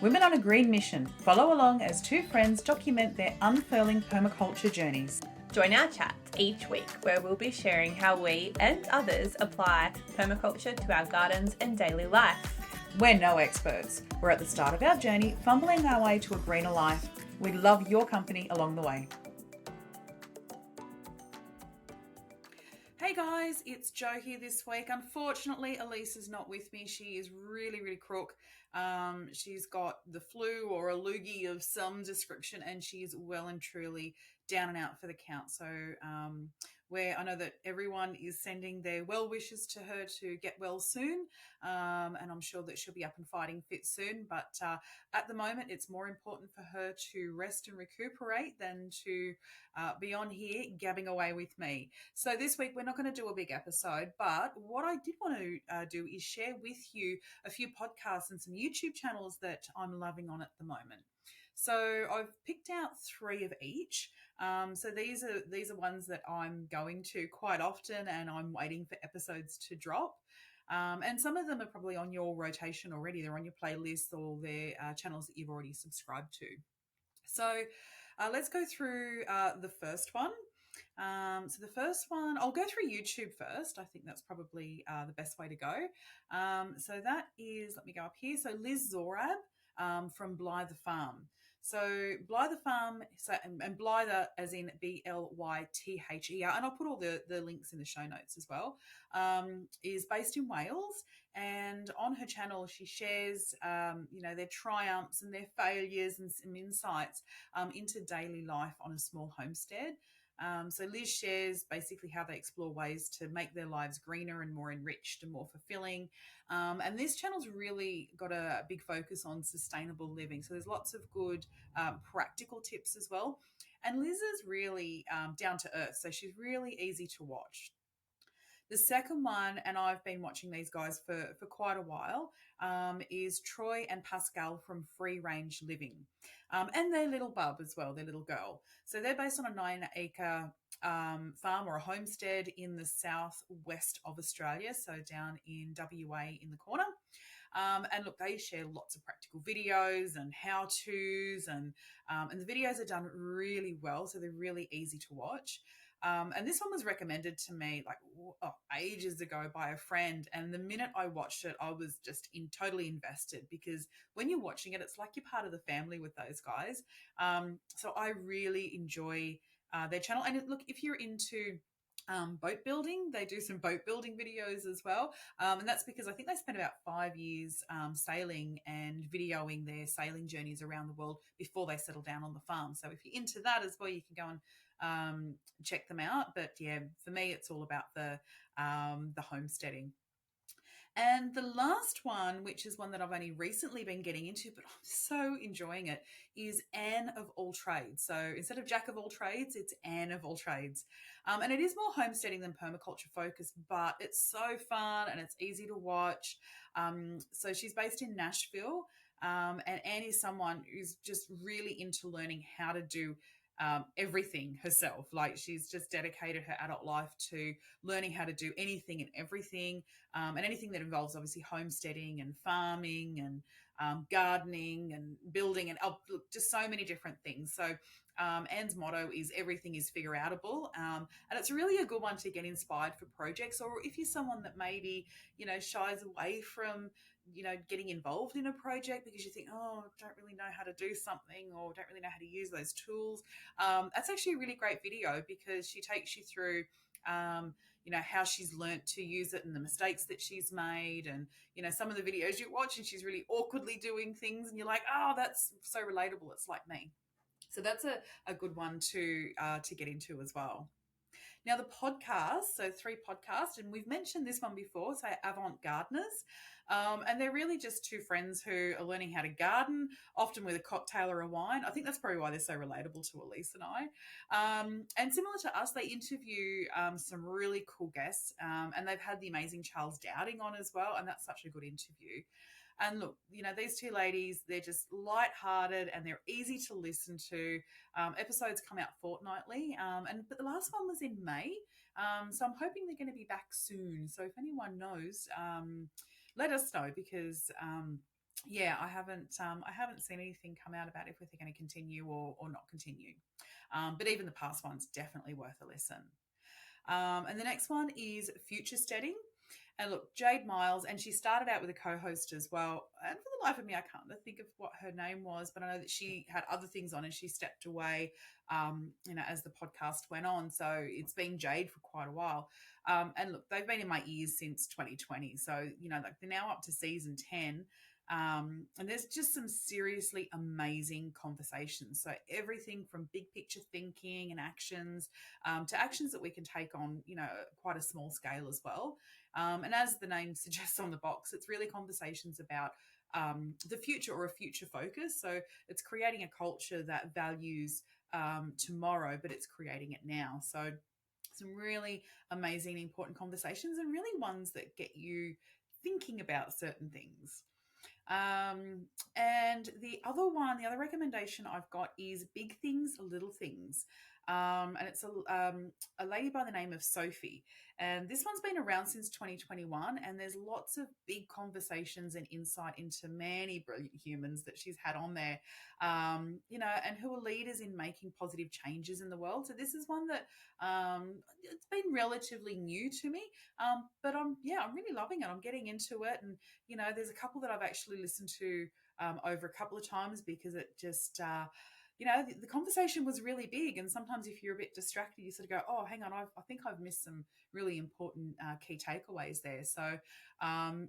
Women on a Green Mission. Follow along as two friends document their unfurling permaculture journeys. Join our chats each week where we'll be sharing how we and others apply permaculture to our gardens and daily life. We're no experts. We're at the start of our journey, fumbling our way to a greener life. We love your company along the way. Hey guys, it's Jo here this week. Unfortunately, Elise is not with me. She is really crook. She's got the flu or a loogie of some description, and she's well and truly down and out for the count. So where I know that everyone is sending their well wishes to her to get well soon, and I'm sure that she'll be up and fighting fit soon. But at the moment, it's more important for her to rest and recuperate than to be on here gabbing away with me. So this week, we're not going to do a big episode, but what I did want to do is share with you a few podcasts and some YouTube channels that I'm loving on at the moment. So I've picked out three of each. So these are ones that I'm going to quite often, and I'm waiting for episodes to drop. And some of them are probably on your rotation already. They're on your playlist, or they're channels that you've already subscribed to. So let's go through the first one. So the first one, I'll go through YouTube first. I think that's probably the best way to go. So that is, let me go up here. So Liz Zorab from Blyther Farm. So Blyther Farm, and Blyther as in Blyther, and I'll put all the links in the show notes as well, is based in Wales. And on her channel, she shares, their triumphs and their failures and some insights into daily life on a small homestead. So Liz shares basically how they explore ways to make their lives greener and more enriched and more fulfilling. And this channel's really got a big focus on sustainable living. So there's lots of good practical tips as well. And Liz is really down to earth. So she's really easy to watch. The second one, and I've been watching these guys for quite a while, is Troy and Pascale from Free Range Living. And their little bub as well, their little girl. So they're based on a 9-acre farm or a homestead in the southwest of Australia, so down in WA in the corner. And look, they share lots of practical videos and how-tos, and the videos are done really well, so they're really easy to watch. And this one was recommended to me ages ago by a friend. And the minute I watched it, I was just totally invested, because when you're watching it, it's like you're part of the family with those guys. So I really enjoy their channel. And look, if you're into boat building, they do some boat building videos as well. And that's because I think they spent about 5 years sailing and videoing their sailing journeys around the world before they settle down on the farm. So if you're into that as well, you can go and check them out. But yeah, for me, it's all about the homesteading. And the last one, which is one that I've only recently been getting into, but I'm so enjoying it, is Anne of All Trades. So instead of Jack of All Trades, it's Anne of All Trades. And it is more homesteading than permaculture focused, but it's so fun and it's easy to watch. So she's based in Nashville. And Anne is someone who's just really into learning how to do everything herself. Like, she's just dedicated her adult life to learning how to do anything and everything, and anything that involves obviously homesteading and farming and gardening and building and just so many different things. So Anne's motto is everything is figureoutable, and it's really a good one to get inspired for projects, or if you're someone that maybe shies away from getting involved in a project because you think, oh, I don't really know how to do something, or don't really know how to use those tools. That's actually a really great video, because she takes you through, how she's learnt to use it and the mistakes that she's made. And, some of the videos you watch and she's really awkwardly doing things and you're like, oh, that's so relatable. It's like me. So that's a good one to get into as well. Now, the podcast, so 3 podcasts, and we've mentioned this one before, so Avant Gardeners. And they're really just 2 friends who are learning how to garden, often with a cocktail or a wine. I think that's probably why they're so relatable to Elise and I. And similar to us, they interview some really cool guests, and they've had the amazing Charles Dowding on as well, and that's such a good interview. And look, these 2 ladies, they're just lighthearted and they're easy to listen to. Episodes come out fortnightly, but the last one was in May. So I'm hoping they're going to be back soon. So if anyone knows, let us know, because yeah, I haven't seen anything come out about if they're going to continue or not continue. But even the past one's definitely worth a listen. And the next one is future steading. And look, Jade Miles, and she started out with a co-host as well. And for the life of me, I can't think of what her name was, but I know that she had other things on and she stepped away, as the podcast went on. So it's been Jade for quite a while. And look, they've been in my ears since 2020. So, like they're now up to season 10. And there's just some seriously amazing conversations. So everything from big picture thinking and actions to actions that we can take on, quite a small scale as well. And as the name suggests on the box, it's really conversations about the future or a future focus. So it's creating a culture that values tomorrow, but it's creating it now. So some really amazing, important conversations, and really ones that get you thinking about certain things. And the other recommendation I've got is Big Things, Little Things. And it's a lady by the name of Sophie. And this one's been around since 2021. And there's lots of big conversations and insight into many brilliant humans that she's had on there, and who are leaders in making positive changes in the world. So this is one that it's been relatively new to me, but I'm really loving it. I'm getting into it. And, there's a couple that I've actually listened to over a couple of times because it just the conversation was really big. And sometimes if you're a bit distracted, you sort of go, oh, hang on, I think I've missed some really important key takeaways there. So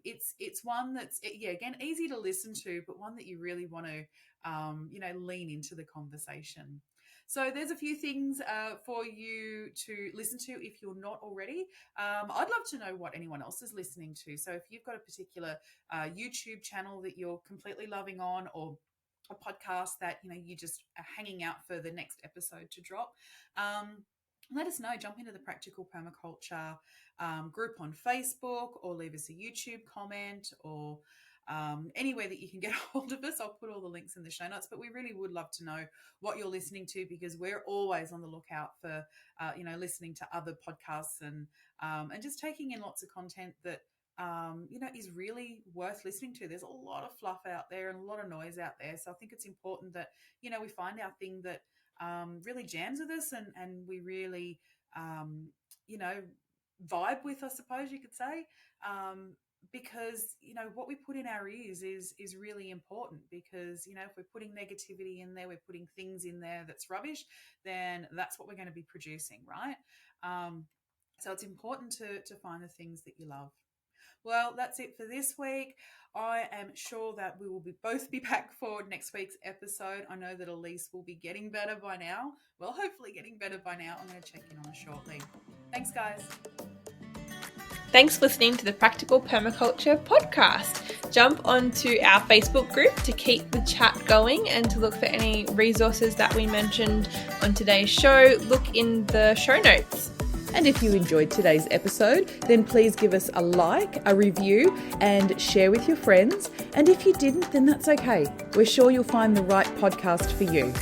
it's one that's, again, easy to listen to, but one that you really want to, lean into the conversation. So there's a few things for you to listen to if you're not already. I'd love to know what anyone else is listening to. So if you've got a particular YouTube channel that you're completely loving on, or a podcast that you just are hanging out for the next episode to drop, let us know. Jump into the Practical Permaculture group on Facebook, or leave us a YouTube comment, or anywhere that you can get a hold of us. I'll put all the links in the show notes, but we really would love to know what you're listening to, because we're always on the lookout for listening to other podcasts and just taking in lots of content that is really worth listening to. There's a lot of fluff out there and a lot of noise out there. So I think it's important that, we find our thing that really jams with us and we really, vibe with, I suppose you could say. Because, what we put in our ears is really important, because, if we're putting negativity in there, we're putting things in there that's rubbish, then that's what we're going to be producing, right? So it's important to find the things that you love. Well, that's it for this week. I am sure that we will both be back for next week's episode. I know that Elise will be getting better by now. Well, hopefully getting better by now. I'm going to check in on her shortly. Thanks, guys. Thanks for listening to the Practical Permaculture podcast. Jump onto our Facebook group to keep the chat going and to look for any resources that we mentioned on today's show. Look in the show notes. And if you enjoyed today's episode, then please give us a like, a review, and share with your friends. And if you didn't, then that's okay. We're sure you'll find the right podcast for you.